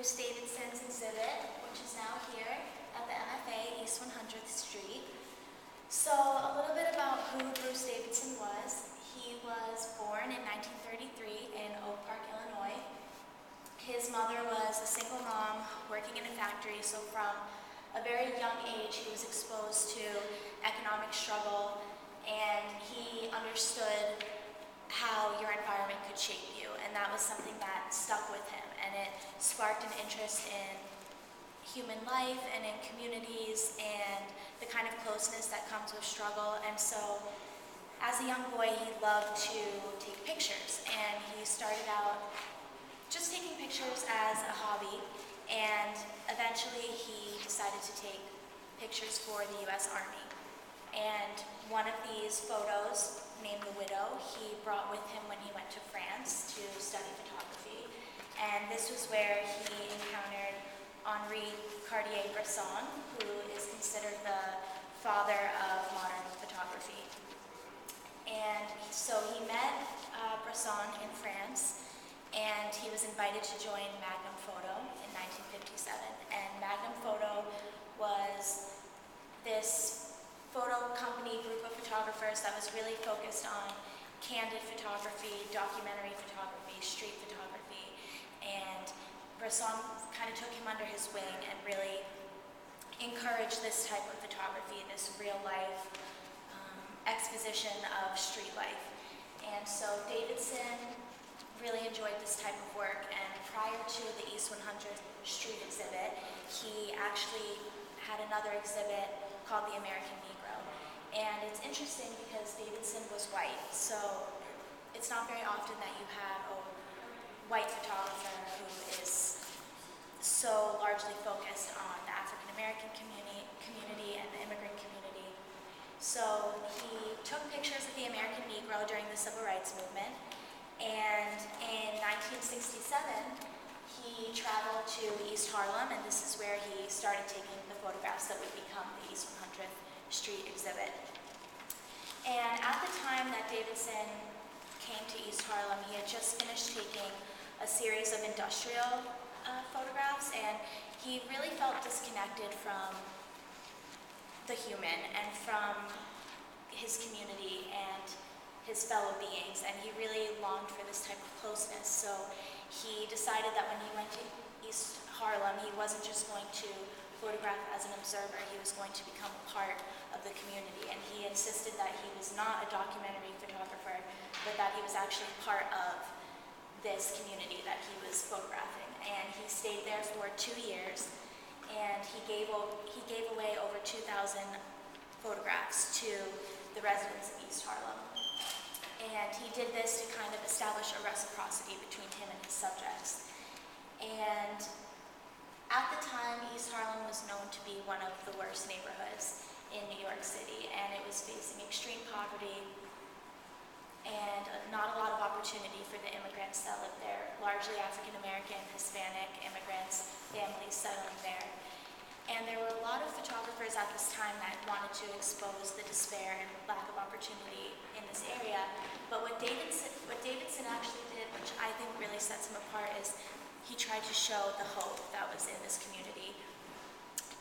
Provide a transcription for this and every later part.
Bruce Davidson's exhibit, which is now here at the MFA, East 100th Street. So a little bit about who Bruce Davidson was. He was born in 1933 in Oak Park, Illinois. His mother was a single mom working in a factory, so from a very young age he was exposed to economic struggle, and he understood how your environment could shape you, and that was something that stuck with him, and it sparked an interest in human life and in communities and the kind of closeness that comes with struggle. And so as a young boy he loved to take pictures, and he started out just taking pictures as a hobby, and eventually he decided to take pictures for the US Army. And one of these photos, named The Widow, he brought with him when he went to France to study photography. And this was where he encountered Henri Cartier-Bresson, who is considered the father of modern photography. And so he met Bresson in France, and he was invited to join Magnum Photo in 1957. And Magnum Photo was this photo company group of photographers that was really focused on candid photography, documentary photography, street photography. And Bresson kind of took him under his wing and really encouraged this type of photography, this real life exposition of street life. And so Davidson really enjoyed this type of work, and prior to the East 100th Street exhibit, he actually had another exhibit called The American Negro. And it's interesting because Davidson was white, so it's not very often that you have a white photographer who is so largely focused on the African American community and the immigrant community. So he took pictures of the American Negro during the Civil Rights Movement, and in 1967 he traveled to East Harlem, and this is where he started taking the photographs that would become the East 100th Street exhibit. And at the time that Davidson came to East Harlem, he had just finished taking a series of industrial photographs, and he really felt disconnected from the human and from his community and his fellow beings, and he really longed for this type of closeness. So he decided that when he went to East Harlem, he wasn't just going to photograph as an observer, he was going to become a part of the community. And he insisted that he was not a documentary photographer, but that he was actually part of this community that he was photographing. And he stayed there for 2 years, and he gave away over 2,000 photographs to the residents of East Harlem. And he did this to kind of establish a reciprocity between him and his subjects. And at the time, East Harlem was known to be one of the worst neighborhoods in New York City, and it was facing extreme poverty and not a lot of opportunity for the immigrants that lived there, largely African American, Hispanic immigrants, families settling there. And there were a lot of photographers at this time that wanted to expose the despair and lack of opportunity in this area. But what Davidson actually did, which I think really sets him apart, is he tried to show the hope that was in this community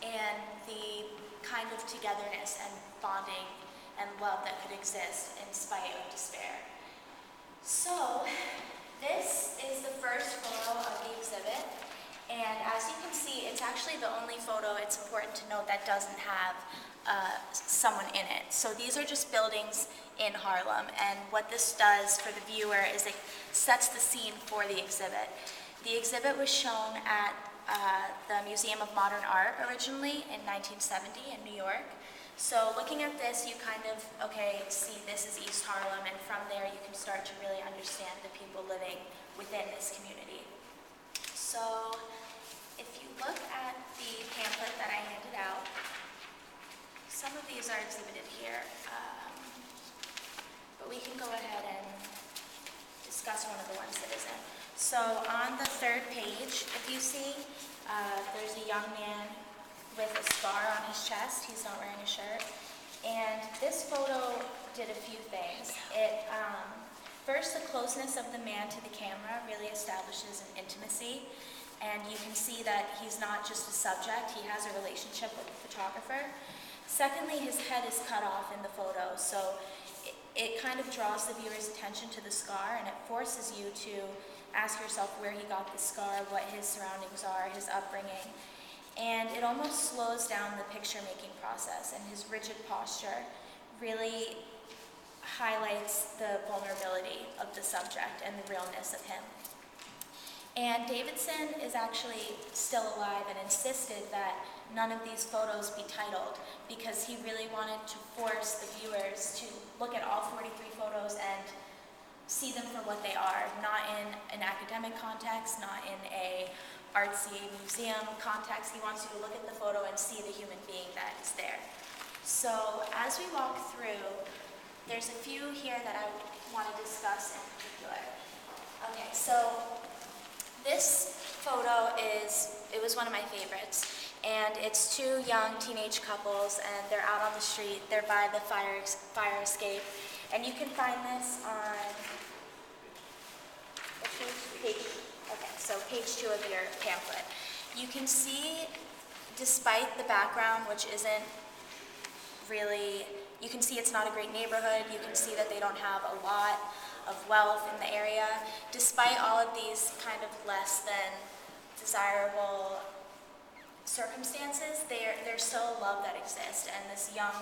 and the kind of togetherness and bonding and love that could exist in spite of despair. So this is the first photo of the exhibit, and as you can see, it's actually the only photo, it's important to note, that doesn't have someone in it. So these are just buildings in Harlem, and what this does for the viewer is it sets the scene for the exhibit. The exhibit was shown at the Museum of Modern Art originally in 1970 in New York. So looking at this, you kind of, see this is East Harlem, and from there you can start to really understand the people living within this community. So if you look at the pamphlet that I handed out, some of these are exhibited here, but we can go ahead and discuss one of the ones that isn't. So on the third page, if you see, there's a young man with a scar on his chest. He's not wearing a shirt. And this photo did a few things. First, the closeness of the man to the camera really establishes an intimacy. and you can see that he's not just a subject, he has a relationship with the photographer. Secondly, his head is cut off in the photo, so it kind of draws the viewer's attention to the scar, and it forces you to ask yourself where he got the scar, what his surroundings are, his upbringing. And it almost slows down the picture-making process, and his rigid posture really highlights the vulnerability of the subject and the realness of him. And Davidson is actually still alive and insisted that none of these photos be titled, because he really wanted to force the viewers to look at all 43 photos and see them for what they are, not in an academic context, not in a artsy museum context. He wants you to look at the photo and see the human being that is there. So as we walk through, there's a few here that I want to discuss in particular. Okay, so this photo it was one of my favorites, and it's two young teenage couples, and they're out on the street. They're by the fire escape, and you can find this on page 2 of your pamphlet. You can see, despite the background, which isn't really, you can see it's not a great neighborhood. You can see that they don't have a lot of wealth in the area. Despite all of these kind of less than desirable circumstances, there's still a love that exists, and this young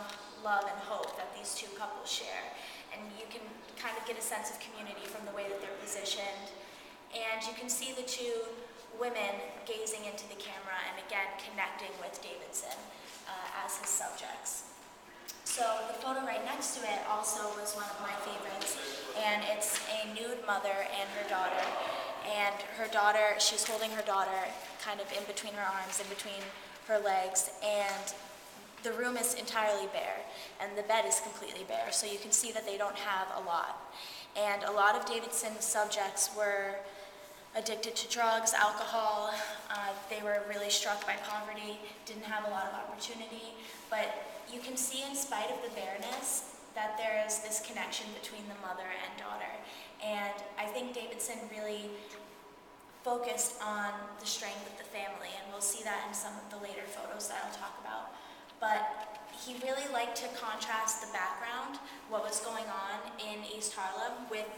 love and hope that these two couples share. And you can kind of get a sense of community from the way that they're positioned. And you can see the two women gazing into the camera and again connecting with Davidson as his subjects. So the photo right next to it also was one of my favorites, and it's a nude mother and her daughter. And her daughter, she's holding her daughter kind of in between her arms, in between her legs, and the room is entirely bare, and the bed is completely bare, so you can see that they don't have a lot. And a lot of Davidson's subjects were addicted to drugs, alcohol. They were really struck by poverty, didn't have a lot of opportunity, but you can see in spite of the bareness that there is this connection between the mother and daughter. And I think Davidson really focused on the strength of the family, and we'll see that in some of the later photos that I'll talk about. But he really liked to contrast the background, what was going on in East Harlem, with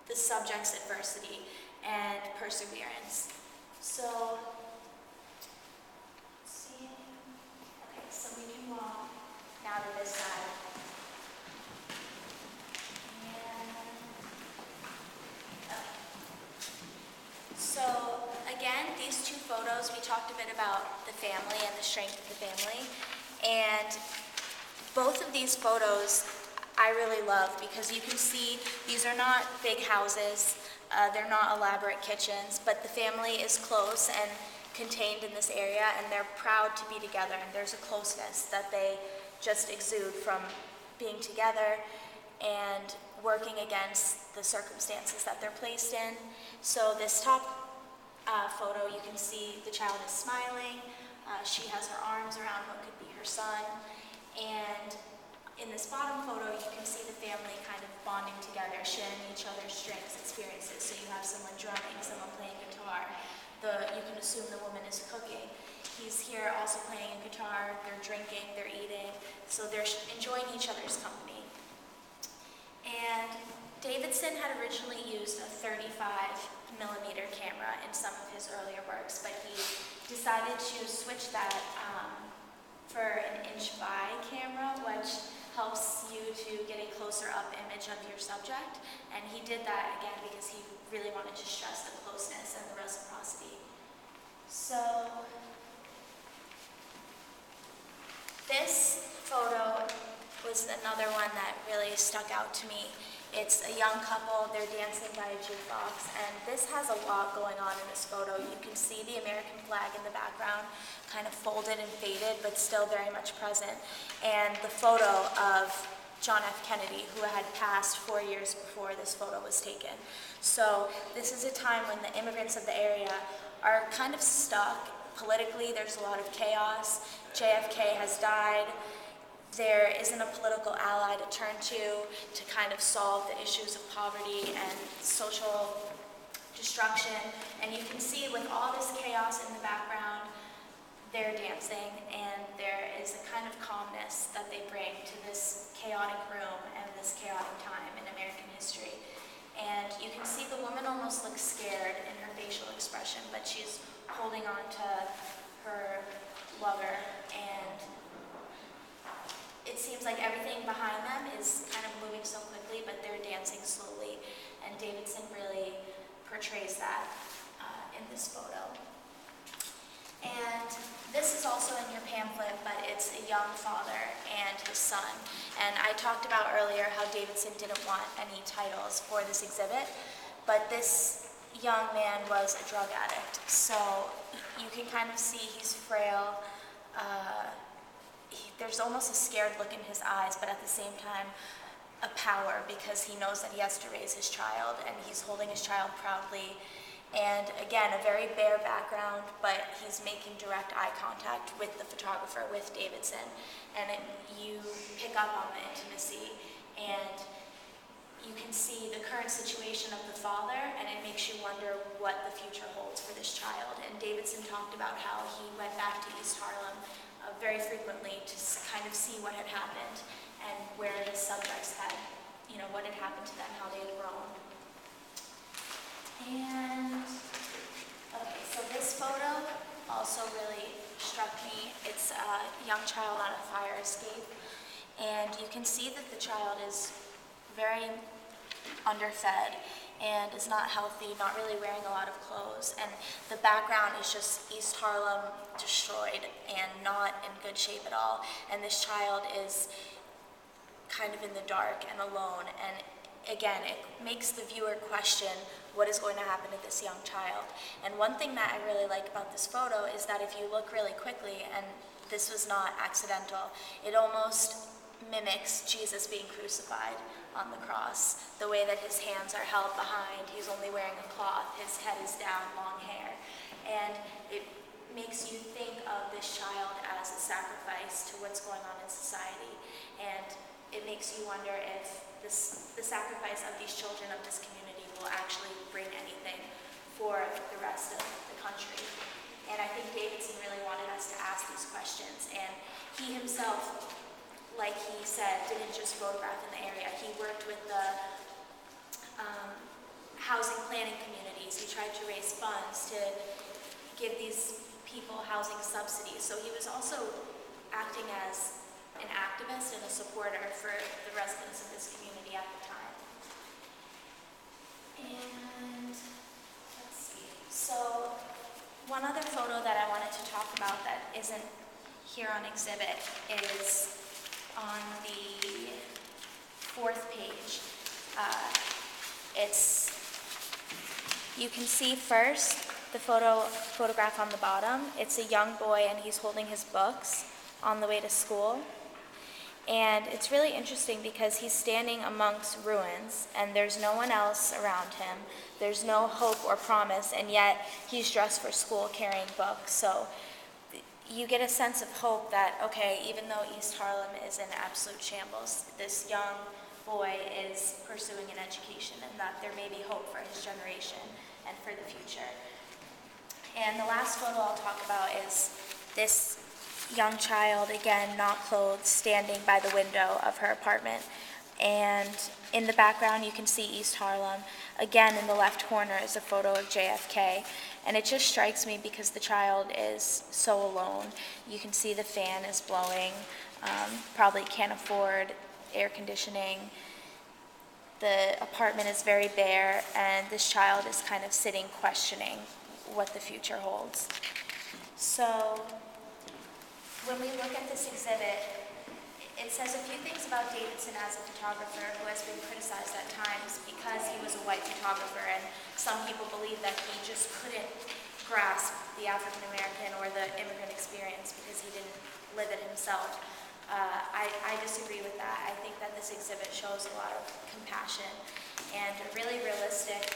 the subject's adversity and perseverance. So, let's see. Okay, so we can walk now to this side. So again, these two photos, we talked a bit about the family and the strength of the family. And both of these photos I really love, because you can see these are not big houses, they're not elaborate kitchens, but the family is close and contained in this area, and they're proud to be together, and there's a closeness that they just exude from being together and working against the circumstances that they're placed in. So this top photo, you can see the child is smiling. She has her arms around what could be her son. And in this bottom photo, you can see the family kind of bonding together, sharing each other's strengths, experiences. So you have someone drumming, someone playing guitar. You can assume the woman is cooking. He's here also playing guitar, they're drinking, they're eating. So they're enjoying each other's company. And Davidson had originally used a 35mm camera in some of his earlier works, but he decided to switch that for an inch-by camera, which helps you to get a closer up image of your subject. And he did that again because he really wanted to stress the closeness and the reciprocity. So this photo was another one that really stuck out to me. It's a young couple, they're dancing by a jukebox, and this has a lot going on in this photo. You can see the American flag in the background, kind of folded and faded, but still very much present. And the photo of John F. Kennedy, who had passed 4 years before this photo was taken. So this is a time when the immigrants of the area are kind of stuck. Politically, there's a lot of chaos. JFK has died. There isn't a political ally to turn to kind of solve the issues of poverty and social destruction. And you can see with all this chaos in the background, they're dancing, and there is a kind of calmness that they bring to this chaotic room and this chaotic time in American history. And you can see the woman almost looks scared in her facial expression, but she's holding on to her lover, and it seems like everything behind them is kind of moving so quickly, but they're dancing slowly, and Davidson really portrays that in this photo. And this is also in your pamphlet, but it's a young father and his son. And I talked about earlier how Davidson didn't want any titles for this exhibit, but this young man was a drug addict. So you can kind of see he's frail. There's almost a scared look in his eyes, but at the same time, a power, because he knows that he has to raise his child, and he's holding his child proudly. And again, a very bare background, but he's making direct eye contact with the photographer, with Davidson. And you pick up on the intimacy, and you can see the current situation of the father, and it makes you wonder what the future holds for this child. And Davidson talked about how he went back to East Harlem very frequently to kind of see what had happened and where his subjects had, what had happened to them, how they had grown. And, okay, so this photo also really struck me. It's a young child on a fire escape, and you can see that the child is very underfed and is not healthy, not really wearing a lot of clothes, and the background is just East Harlem destroyed and not in good shape at all, and this child is kind of in the dark and alone, and again, it makes the viewer question what is going to happen to this young child. And one thing that I really like about this photo is that if you look really quickly, and this was not accidental, it almost mimics Jesus being crucified on the cross. The way that his hands are held behind, he's only wearing a cloth, his head is down, long hair. And it makes you think of this child as a sacrifice to what's going on in society. And it makes you wonder if the sacrifice of these children of this community will actually bring anything for the rest of the country. And I think Davidson really wanted us to ask these questions. And he himself, like he said, didn't just photograph in the area. He worked with the housing planning communities. He tried to raise funds to give these people housing subsidies. So he was also acting as an activist and a supporter for the residents of this community at the time. And let's see. So one other photo that I wanted to talk about that isn't here on exhibit is on the fourth page. You can see first the photograph on the bottom. It's a young boy, and he's holding his books on the way to school. And it's really interesting because he's standing amongst ruins, and there's no one else around him. There's no hope or promise, and yet he's dressed for school carrying books. So you get a sense of hope that, okay, even though East Harlem is in absolute shambles, this young boy is pursuing an education, and that there may be hope for his generation and for the future. And the last photo I'll talk about is this young child, again, not clothed, standing by the window of her apartment. And in the background, you can see East Harlem. Again, in the left corner is a photo of JFK. And it just strikes me because the child is so alone. You can see the fan is blowing, probably can't afford air conditioning. The apartment is very bare, and this child is kind of sitting questioning what the future holds. So when we look at this exhibit, it says a few things about Davidson as a photographer who has been criticized at times because he was a white photographer, and some people believe that he just couldn't grasp the African American or the immigrant experience because he didn't live it himself. I disagree with that. I think that this exhibit shows a lot of compassion and a really realistic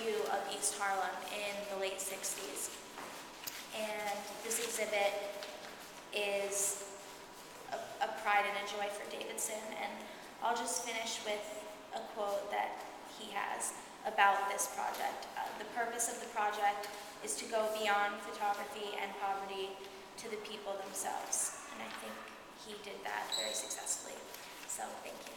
view of East Harlem in the late 60s. And this exhibit is a pride and a joy for Davidson. And I'll just finish with a quote that he has. about this project. The purpose of the project is to go beyond photography and poverty to the people themselves. And I think he did that very successfully. So thank you.